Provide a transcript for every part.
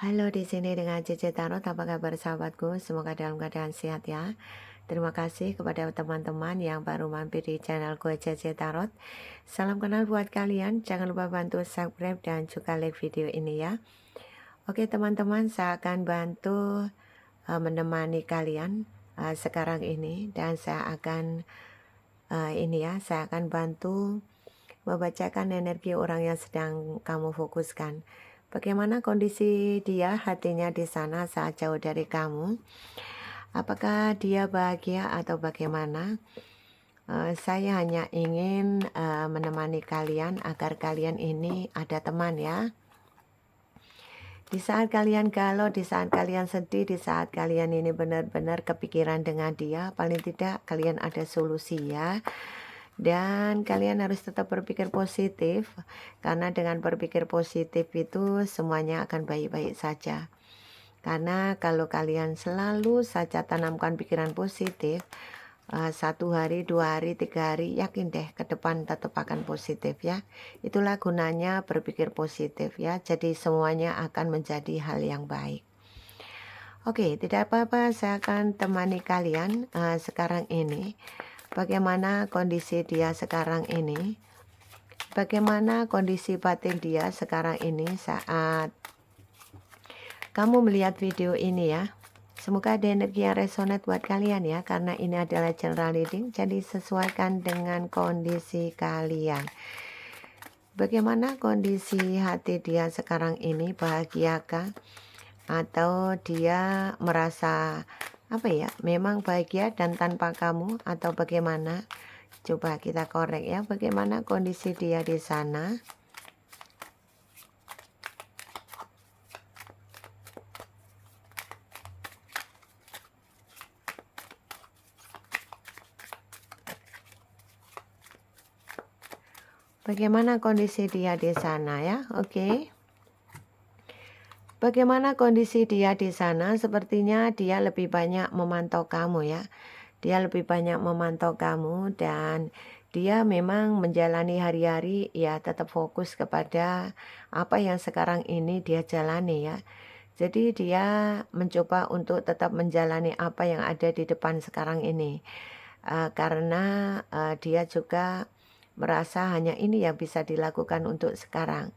Halo, di sini dengan Cece Tarot. Apa kabar sahabatku? Semoga dalam keadaan sehat ya. Terima kasih kepada teman-teman yang baru mampir di channel gue Cece Tarot. Salam kenal buat kalian. Jangan lupa bantu subscribe dan juga like video ini ya. Oke teman-teman, saya akan bantu menemani kalian sekarang ini, dan saya akan saya akan bantu membacakan energi orang yang sedang kamu fokuskan. Bagaimana kondisi dia, hatinya di sana saat jauh dari kamu? Apakah dia bahagia atau bagaimana? Saya hanya ingin menemani kalian agar kalian ini ada teman ya. Di saat kalian galau, di saat kalian sedih, di saat kalian ini benar-benar kepikiran dengan dia, paling tidak kalian ada solusi ya. Dan kalian harus tetap berpikir positif, karena dengan berpikir positif itu semuanya akan baik-baik saja. Karena kalau kalian selalu saja tanamkan pikiran positif, 1 hari, 2 hari, 3 hari, yakin deh ke depan tetap akan positif ya. Itulah gunanya berpikir positif ya. Jadi semuanya akan menjadi hal yang baik. Oke, tidak apa-apa, saya akan temani kalian sekarang ini. Bagaimana kondisi dia sekarang ini? Bagaimana kondisi batin dia sekarang ini saat kamu melihat video ini ya? Semoga ada energi yang resonate buat kalian ya, karena ini adalah general reading, jadi sesuaikan dengan kondisi kalian. Bagaimana kondisi hati dia sekarang ini? Bahagiakah? Atau dia merasa memang bahagia dan tanpa kamu, atau bagaimana? Coba kita korek ya, bagaimana kondisi dia di sana? Bagaimana kondisi dia di sana ya? Oke. Bagaimana kondisi dia di sana? Sepertinya dia lebih banyak memantau kamu ya. Dia lebih banyak memantau kamu, dan dia memang menjalani hari-hari ya tetap fokus kepada apa yang sekarang ini dia jalani ya. Jadi dia mencoba untuk tetap menjalani apa yang ada di depan sekarang ini. Karena dia juga merasa hanya ini yang bisa dilakukan untuk sekarang.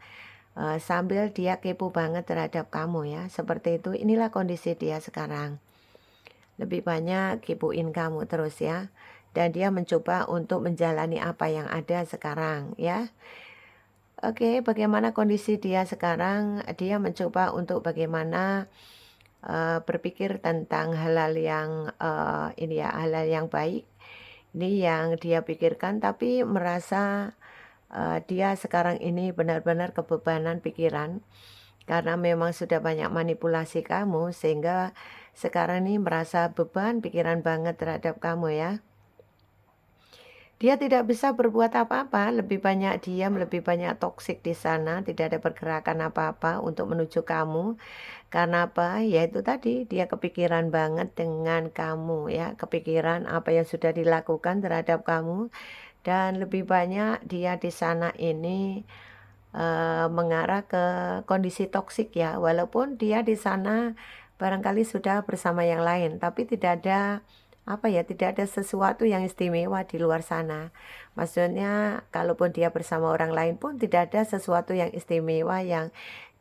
Sambil dia kepo banget terhadap kamu ya. Seperti itu, inilah kondisi dia sekarang. Lebih banyak kepoin kamu terus ya. Dan dia mencoba untuk menjalani apa yang ada sekarang ya. Oke, bagaimana kondisi dia sekarang? Dia mencoba untuk bagaimana berpikir tentang hal-hal yang hal-hal yang baik. Ini yang dia pikirkan, tapi merasa dia sekarang ini benar-benar kebebanan pikiran. Karena memang sudah banyak manipulasi kamu, sehingga sekarang ini merasa beban pikiran banget terhadap kamu ya. Dia tidak bisa berbuat apa-apa, lebih banyak diam, lebih banyak toksik di sana, tidak ada pergerakan apa-apa untuk menuju kamu. Karena apa? Ya itu tadi, dia kepikiran banget dengan kamu ya, kepikiran apa yang sudah dilakukan terhadap kamu, dan lebih banyak dia di sana ini mengarah ke kondisi toksik ya. Walaupun dia di sana barangkali sudah bersama yang lain, tapi tidak ada tidak ada sesuatu yang istimewa di luar sana. Maksudnya kalaupun dia bersama orang lain pun tidak ada sesuatu yang istimewa yang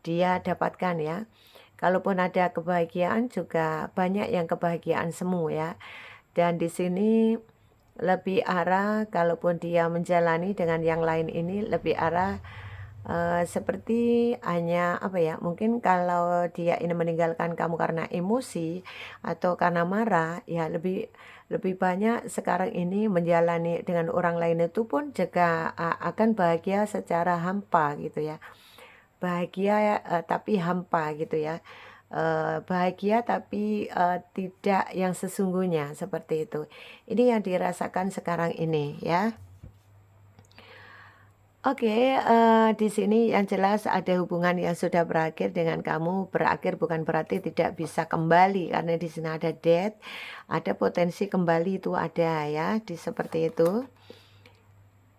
dia dapatkan ya. Kalaupun ada kebahagiaan juga banyak yang kebahagiaan semu ya. Dan di sini lebih arah, kalaupun dia menjalani dengan yang lain ini lebih arah seperti hanya mungkin kalau dia ini meninggalkan kamu karena emosi atau karena marah ya, lebih lebih banyak sekarang ini menjalani dengan orang lain itu pun juga akan bahagia secara hampa gitu ya. Bahagia tapi hampa gitu ya. Bahagia tapi tidak yang sesungguhnya, seperti itu. Ini yang dirasakan sekarang ini ya. Oke, di sini yang jelas ada hubungan yang sudah berakhir dengan kamu. Berakhir bukan berarti tidak bisa kembali, karena di sini ada death, ada potensi kembali itu ada ya, seperti itu.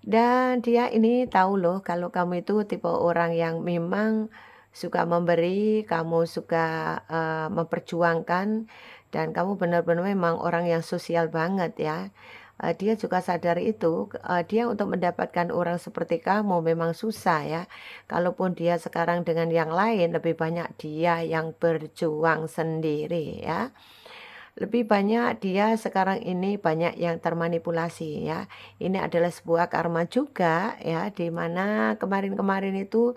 Dan dia ini tahu loh kalau kamu itu tipe orang yang memang suka memberi, kamu suka, memperjuangkan, dan kamu benar-benar memang orang yang sosial banget ya. Dia juga sadar itu, dia untuk mendapatkan orang seperti kamu memang susah ya. Kalaupun dia sekarang dengan yang lain, lebih banyak dia yang berjuang sendiri ya. Lebih banyak dia sekarang ini banyak yang termanipulasi ya. Ini adalah sebuah karma juga ya, di mana kemarin-kemarin itu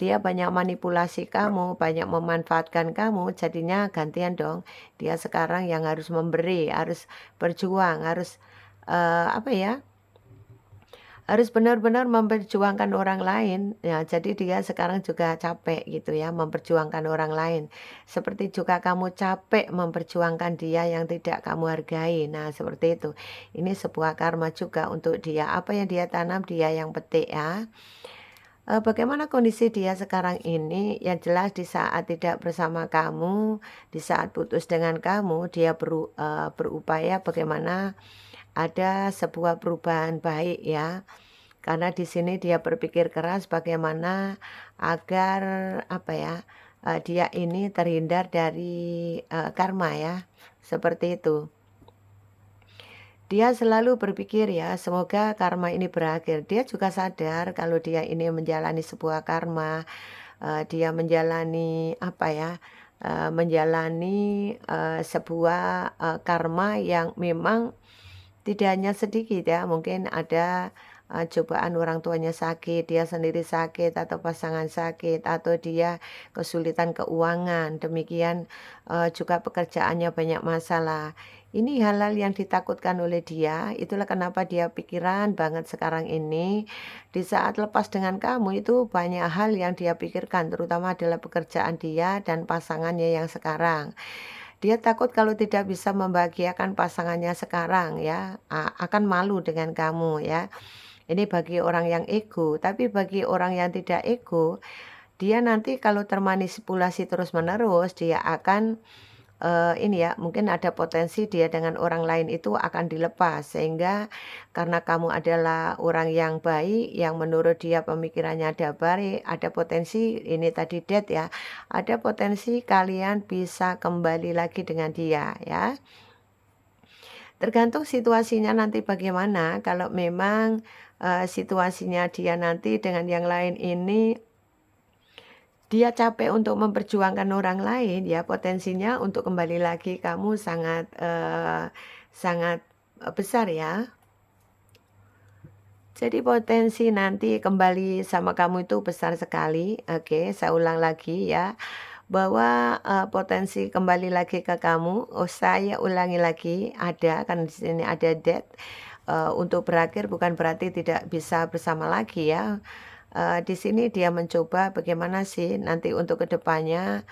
dia banyak manipulasi kamu, banyak memanfaatkan kamu, jadinya gantian dong. Dia sekarang yang harus memberi, harus berjuang, harus apa ya, harus benar-benar memperjuangkan orang lain, ya jadi dia sekarang juga capek gitu ya memperjuangkan orang lain. Seperti juga kamu capek memperjuangkan dia yang tidak kamu hargai. Nah, seperti itu. Ini sebuah karma juga untuk dia. Apa yang dia tanam dia yang petik ya. Bagaimana kondisi dia sekarang ini? Yang jelas di saat tidak bersama kamu, di saat putus dengan kamu, dia berupaya bagaimana ada sebuah perubahan baik ya. Karena di sini dia berpikir keras bagaimana agar apa ya, dia ini terhindar dari, karma ya, seperti itu. Dia selalu berpikir ya, semoga karma ini berakhir. Dia juga sadar kalau dia ini menjalani sebuah karma, dia menjalani apa ya, menjalani, sebuah, karma yang memang tidak hanya sedikit ya, mungkin ada, cobaan orang tuanya sakit, dia sendiri sakit, atau pasangan sakit, atau dia kesulitan keuangan, demikian, juga pekerjaannya banyak masalah. Ini hal-hal yang ditakutkan oleh dia, itulah kenapa dia pikiran banget sekarang ini. Di saat lepas dengan kamu itu banyak hal yang dia pikirkan, terutama adalah pekerjaan dia dan pasangannya yang sekarang. Dia takut kalau tidak bisa membahagiakan pasangannya sekarang ya, akan malu dengan kamu ya. Ini bagi orang yang ego, tapi bagi orang yang tidak ego, dia nanti kalau termanipulasi terus-menerus, dia akan ini ya, mungkin ada potensi dia dengan orang lain itu akan dilepas, sehingga karena kamu adalah orang yang baik, yang menurut dia pemikirannya ada baik, ada potensi ini tadi dead ya, ada potensi kalian bisa kembali lagi dengan dia ya. Tergantung situasinya nanti bagaimana, kalau memang, situasinya dia nanti dengan yang lain ini dia capek untuk memperjuangkan orang lain, ya potensinya untuk kembali lagi kamu sangat, sangat, besar ya. Jadi potensi nanti kembali sama kamu itu besar sekali, oke, saya ulang lagi ya, bahwa, potensi kembali lagi ke kamu, saya ulangi lagi, ada, kan di sini ada that, untuk berakhir bukan berarti tidak bisa bersama lagi ya. Di sini dia mencoba bagaimana sih nanti untuk kedepannya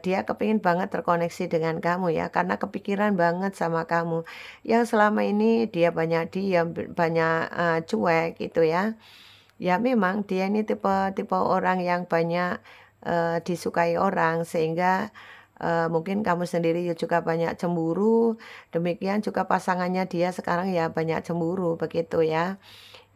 dia kepingin banget terkoneksi dengan kamu ya, karena kepikiran banget sama kamu. Yang selama ini dia banyak diam, banyak, cuek gitu ya. Ya memang dia ini tipe tipe orang yang banyak, disukai orang sehingga, mungkin kamu sendiri juga banyak cemburu, demikian juga pasangannya dia sekarang ya banyak cemburu begitu ya.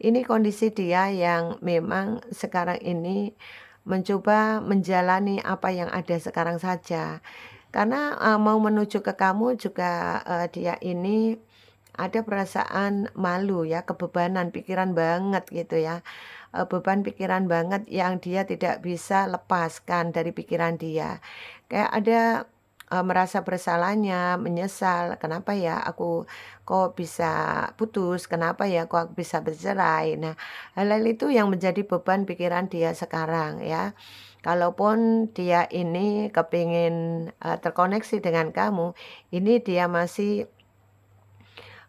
Ini kondisi dia yang memang sekarang ini mencoba menjalani apa yang ada sekarang saja. Karena, mau menuju ke kamu juga, dia ini ada perasaan malu ya, kebebanan pikiran banget gitu ya. Beban pikiran banget yang dia tidak bisa lepaskan dari pikiran dia. Kayak ada, merasa bersalahnya, menyesal, "Kenapa ya aku kok bisa putus? Kenapa ya kok aku bisa bercerai?" Nah, hal-hal itu yang menjadi beban pikiran dia sekarang ya. Kalaupun dia ini kepingin, terkoneksi dengan kamu, ini dia masih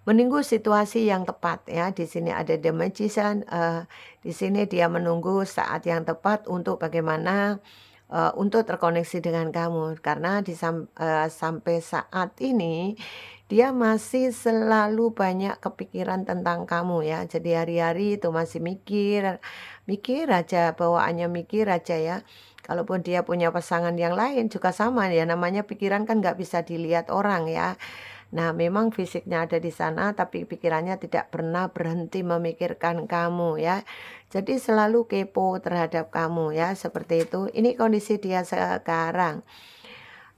menunggu situasi yang tepat ya. Di sini ada The Magician, di sini dia menunggu saat yang tepat untuk bagaimana, untuk terkoneksi dengan kamu. Karena sampai saat ini dia masih selalu banyak kepikiran tentang kamu ya. Jadi hari-hari itu masih mikir, mikir aja, bawaannya mikir aja ya. Kalaupun dia punya pasangan yang lain juga sama ya, namanya pikiran kan nggak bisa dilihat orang ya. Nah, memang fisiknya ada di sana, tapi pikirannya tidak pernah berhenti memikirkan kamu ya. Jadi selalu kepo terhadap kamu ya, seperti itu. Ini kondisi dia sekarang.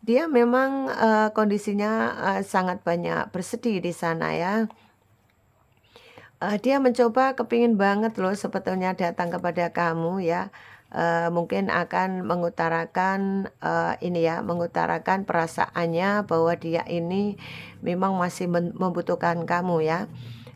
Dia memang kondisinya sangat banyak bersedih di sana ya. Dia mencoba kepingin banget loh sebetulnya datang kepada kamu ya, mungkin akan mengutarakan, ini ya, mengutarakan perasaannya bahwa dia ini memang masih membutuhkan kamu ya.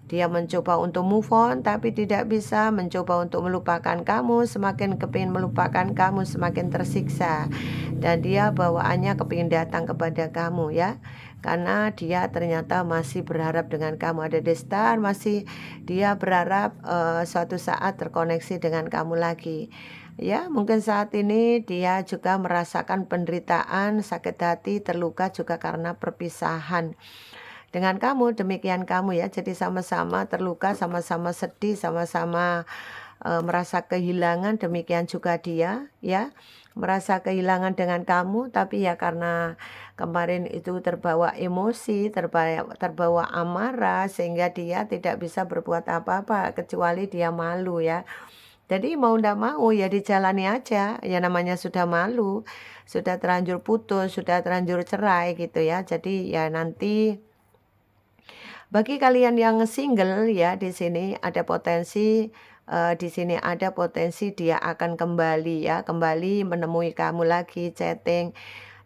Dia mencoba untuk move on tapi tidak bisa, mencoba untuk melupakan kamu, semakin kepingin melupakan kamu semakin tersiksa. Dan dia bawaannya kepingin datang kepada kamu ya. Karena dia ternyata masih berharap dengan kamu ada di star, masih dia berharap suatu saat terkoneksi dengan kamu lagi. Ya, mungkin saat ini dia juga merasakan penderitaan, sakit hati, terluka juga karena perpisahan dengan kamu, demikian kamu ya. Jadi sama-sama terluka, sama-sama sedih, sama-sama merasa kehilangan, demikian juga dia ya. Merasa kehilangan dengan kamu, tapi ya karena kemarin itu terbawa emosi, terbawa amarah sehingga dia tidak bisa berbuat apa-apa kecuali dia malu ya. Jadi mau ndak mau ya dijalani aja, ya namanya sudah malu, sudah terlanjur putus, sudah terlanjur cerai gitu ya. Jadi ya nanti bagi kalian yang single ya, di sini ada potensi, di sini ada potensi dia akan kembali ya, kembali menemui kamu lagi, chatting.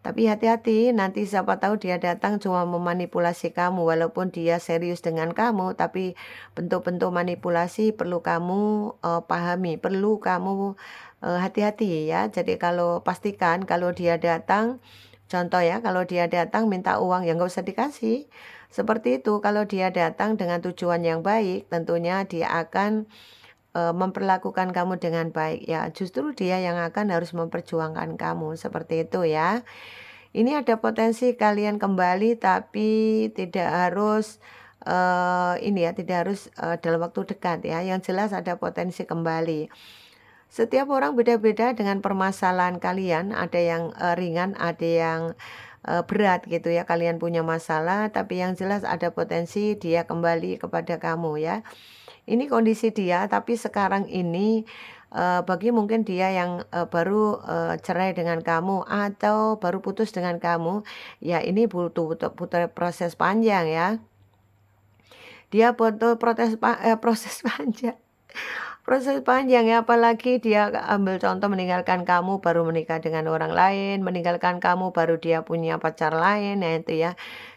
Tapi hati-hati, nanti siapa tahu dia datang cuma memanipulasi kamu, walaupun dia serius dengan kamu, tapi bentuk-bentuk manipulasi perlu kamu pahami, perlu kamu hati-hati ya. Jadi kalau pastikan kalau dia datang, contoh ya, kalau dia datang minta uang ya nggak usah dikasih. Seperti itu, kalau dia datang dengan tujuan yang baik, tentunya dia akan memperlakukan kamu dengan baik ya. Justru dia yang akan harus memperjuangkan kamu, seperti itu ya. Ini ada potensi kalian kembali tapi tidak harus ini ya, tidak harus dalam waktu dekat ya. Yang jelas ada potensi kembali. Setiap orang beda-beda dengan permasalahan kalian, ada yang ringan, ada yang berat gitu ya. Kalian punya masalah, tapi yang jelas ada potensi dia kembali kepada kamu ya. Ini kondisi dia, tapi sekarang ini bagi mungkin dia yang baru cerai dengan kamu atau baru putus dengan kamu, ya ini butuh proses panjang ya. Dia butuh proses panjang. Proses panjang ya, apalagi dia ambil contoh meninggalkan kamu baru menikah dengan orang lain, meninggalkan kamu baru dia punya pacar lain, ya itu ya.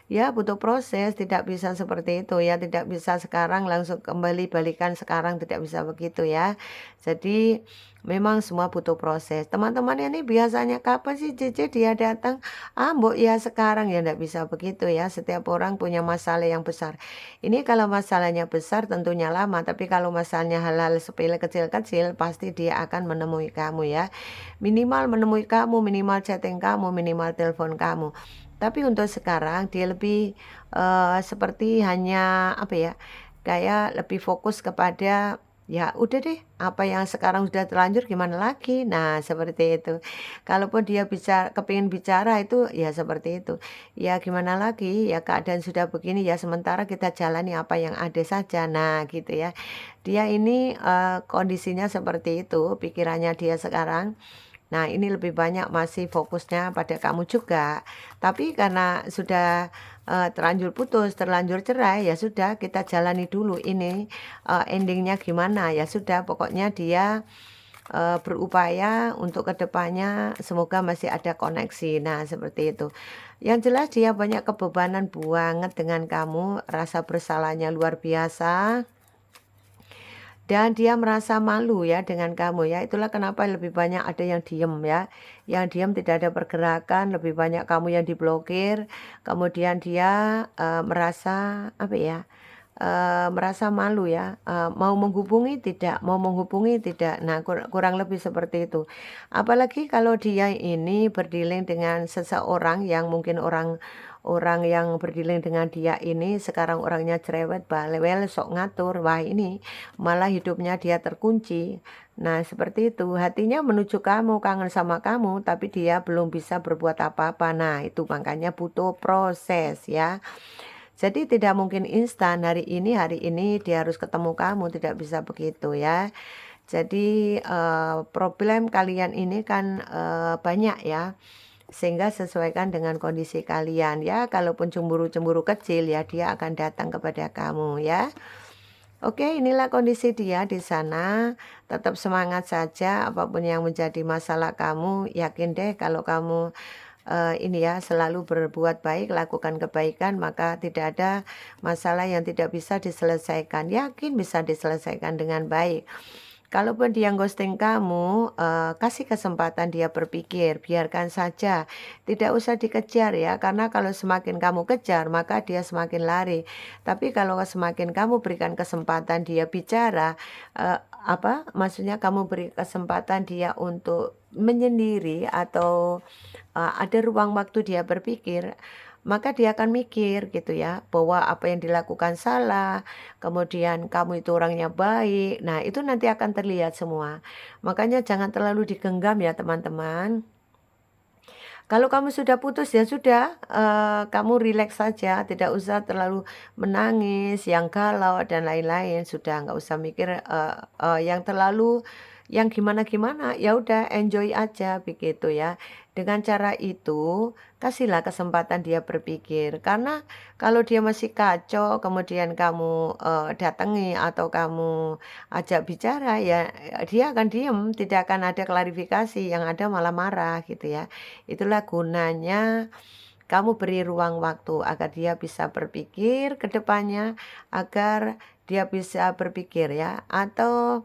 Ya butuh proses, tidak bisa seperti itu ya, tidak bisa sekarang langsung kembali balikan sekarang, tidak bisa begitu ya. Jadi memang semua butuh proses. Teman-teman ini biasanya kapan sih Cici dia datang? Ah, mbok ya sekarang ya, tidak bisa begitu ya. Setiap orang punya masalah yang besar. Ini kalau masalahnya besar tentunya lama, tapi kalau masalahnya hal-hal sepele kecil-kecil pasti dia akan menemui kamu ya. Minimal menemui kamu, minimal chatting kamu, minimal telepon kamu. Tapi untuk sekarang dia lebih seperti hanya apa ya? Kayak lebih fokus kepada ya udah deh, apa yang sekarang sudah terlanjur gimana lagi? Nah, seperti itu. Kalaupun dia bisa kepingin bicara itu ya seperti itu. Ya gimana lagi, ya keadaan sudah begini ya sementara kita jalani apa yang ada saja. Nah gitu ya. Dia ini kondisinya seperti itu, pikirannya dia sekarang. Nah ini lebih banyak masih fokusnya pada kamu juga. Tapi karena sudah terlanjur putus, terlanjur cerai, ya sudah kita jalani dulu ini endingnya gimana. Ya sudah pokoknya dia berupaya untuk kedepannya semoga masih ada koneksi. Nah seperti itu. Yang jelas dia banyak kebebanan banget dengan kamu, rasa bersalahnya luar biasa. Dan dia merasa malu ya dengan kamu ya. Itulah kenapa lebih banyak ada yang diem ya. Yang diem tidak ada pergerakan, lebih banyak kamu yang diblokir. Kemudian dia merasa apa ya? Merasa malu ya, mau menghubungi tidak, mau menghubungi tidak. Nah, kurang lebih seperti itu. Apalagi kalau dia ini berdealing dengan seseorang yang mungkin orang orang yang berdealing dengan dia ini sekarang orangnya cerewet, bawel, sok ngatur. Wah, ini malah hidupnya dia terkunci. Nah, seperti itu. Hatinya menuju kamu, kangen sama kamu, tapi dia belum bisa berbuat apa-apa. Nah, itu makanya butuh proses ya. Jadi tidak mungkin instan hari ini dia harus ketemu kamu, tidak bisa begitu ya. Jadi, problem kalian ini kan, banyak ya, sehingga sesuaikan dengan kondisi kalian ya, kalaupun cemburu-cemburu kecil ya dia akan datang kepada kamu ya. Oke, inilah kondisi dia di sana, tetap semangat saja apapun yang menjadi masalah kamu, yakin deh kalau kamu, ini ya selalu berbuat baik, lakukan kebaikan, maka tidak ada masalah yang tidak bisa diselesaikan, yakin bisa diselesaikan dengan baik. Kalaupun dia ghosting kamu, kasih kesempatan dia berpikir, biarkan saja, tidak usah dikejar ya, karena kalau semakin kamu kejar, maka dia semakin lari. Tapi kalau semakin kamu berikan kesempatan dia bicara, maksudnya kamu beri kesempatan dia untuk menyendiri atau, ada ruang waktu dia berpikir, maka dia akan mikir gitu ya, bahwa apa yang dilakukan salah, kemudian kamu itu orangnya baik. Nah, itu nanti akan terlihat semua. Makanya jangan terlalu digenggam ya, teman-teman. Kalau kamu sudah putus ya sudah, kamu rileks saja, tidak usah terlalu menangis, yang galau dan lain-lain, sudah nggak usah mikir, yang terlalu yang gimana-gimana, ya udah enjoy aja begitu ya. Dengan cara itu, kasihlah kesempatan dia berpikir, karena kalau dia masih kacau kemudian kamu, datangi atau kamu ajak bicara ya, dia akan diem, tidak akan ada klarifikasi, yang ada malah marah gitu ya. Itulah gunanya kamu beri ruang waktu agar dia bisa berpikir ke depannya, agar dia bisa berpikir ya. Atau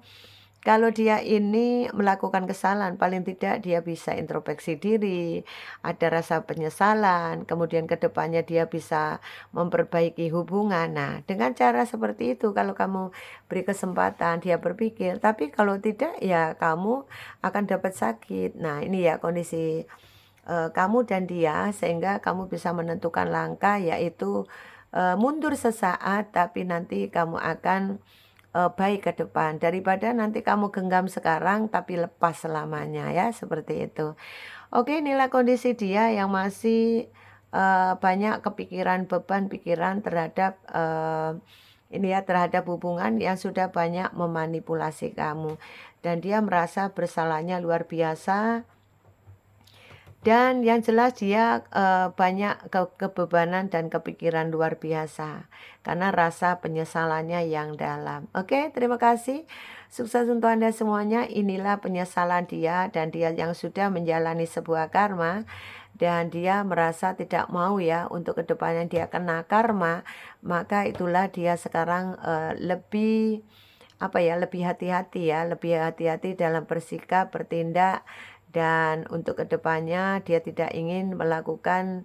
kalau dia ini melakukan kesalahan, paling tidak dia bisa introspeksi diri, ada rasa penyesalan, kemudian ke depannya dia bisa memperbaiki hubungan. Nah, dengan cara seperti itu kalau kamu beri kesempatan dia berpikir, tapi kalau tidak ya kamu akan dapat sakit. Nah, ini ya kondisi kamu dan dia sehingga kamu bisa menentukan langkah yaitu, mundur sesaat tapi nanti kamu akan, baik ke depan daripada nanti kamu genggam sekarang tapi lepas selamanya ya, seperti itu. Oke, inilah kondisi dia yang masih, banyak kepikiran, beban pikiran terhadap, ini ya, terhadap hubungan yang sudah banyak memanipulasi kamu dan dia merasa bersalahnya luar biasa dan yang jelas dia, banyak kebebanan dan kepikiran luar biasa, karena rasa penyesalannya yang dalam. Oke, terima kasih. Sukses untuk Anda semuanya. Inilah penyesalan dia dan dia yang sudah menjalani sebuah karma dan dia merasa tidak mau ya untuk kedepannya dia kena karma, maka itulah dia sekarang, lebih, lebih hati-hati ya, lebih hati-hati dalam bersikap, bertindak, dan untuk kedepannya dia tidak ingin melakukan,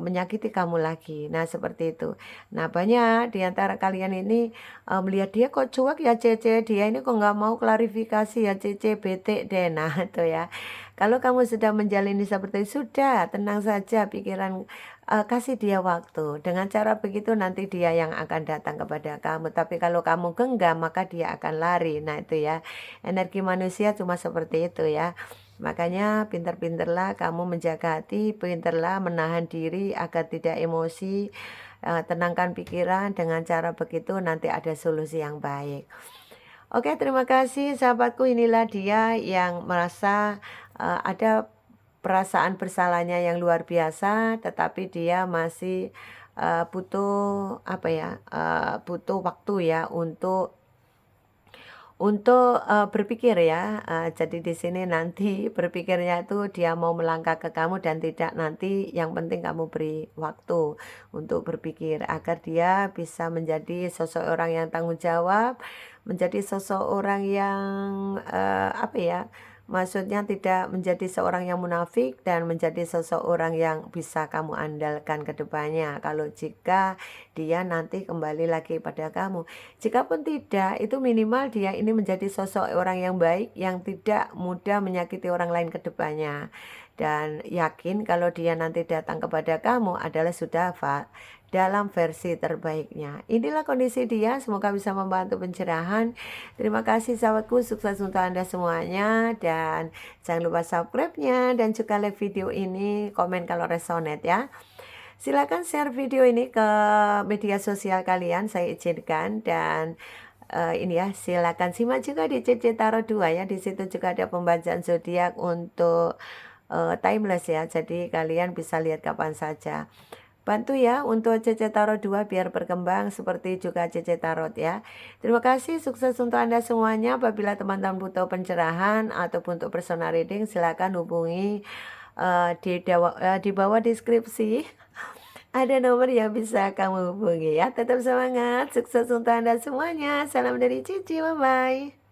menyakiti kamu lagi. Nah, seperti itu. Nah, banyak di antara kalian ini, melihat dia kok cuek ya Cece, dia ini kok nggak mau klarifikasi ya Cece, bete deh. Nah, itu ya. Kalau kamu sudah menjalani seperti itu, sudah tenang saja pikiran, kasih dia waktu. Dengan cara begitu nanti dia yang akan datang kepada kamu. Tapi kalau kamu genggam maka dia akan lari. Nah, itu ya. Energi manusia cuma seperti itu ya. Makanya pinter-pinterlah kamu menjaga hati, pinterlah menahan diri agar tidak emosi, tenangkan pikiran, dengan cara begitu nanti ada solusi yang baik. Oke, terima kasih sahabatku, inilah dia yang merasa, ada perasaan bersalahnya yang luar biasa, tetapi dia masih, butuh butuh waktu ya untuk, berpikir ya, jadi di sini nanti berpikirnya itu dia mau melangkah ke kamu dan tidak, nanti yang penting kamu beri waktu untuk berpikir agar dia bisa menjadi sosok orang yang tanggung jawab, menjadi sosok orang yang, maksudnya tidak menjadi seorang yang munafik dan menjadi sosok orang yang bisa kamu andalkan ke depannya kalau jika dia nanti kembali lagi pada kamu. Jikapun tidak, itu minimal dia ini menjadi sosok orang yang baik, yang tidak mudah menyakiti orang lain ke depannya. Dan yakin kalau dia nanti datang kepada kamu adalah sudah dalam versi terbaiknya. Inilah kondisi dia, semoga bisa membantu pencerahan. Terima kasih sahabatku, sukses untuk Anda semuanya. Dan jangan lupa subscribe-nya dan juga like video ini, komen kalau resonate ya. Silakan share video ini ke media sosial kalian, saya izinkan dan, ini ya, silakan simak juga di CC Tarot 2 ya, di situ juga ada pembacaan zodiak untuk, timeless ya, jadi kalian bisa lihat kapan saja. Bantu ya untuk CC Tarot 2 biar berkembang seperti juga CC Tarot ya. Terima kasih, sukses untuk Anda semuanya. Apabila teman-teman butuh pencerahan ataupun untuk personal reading, silakan hubungi di bawah deskripsi. Ada nomor yang bisa kamu hubungi ya. Tetap semangat, sukses untuk Anda semuanya. Salam dari Cici, bye-bye.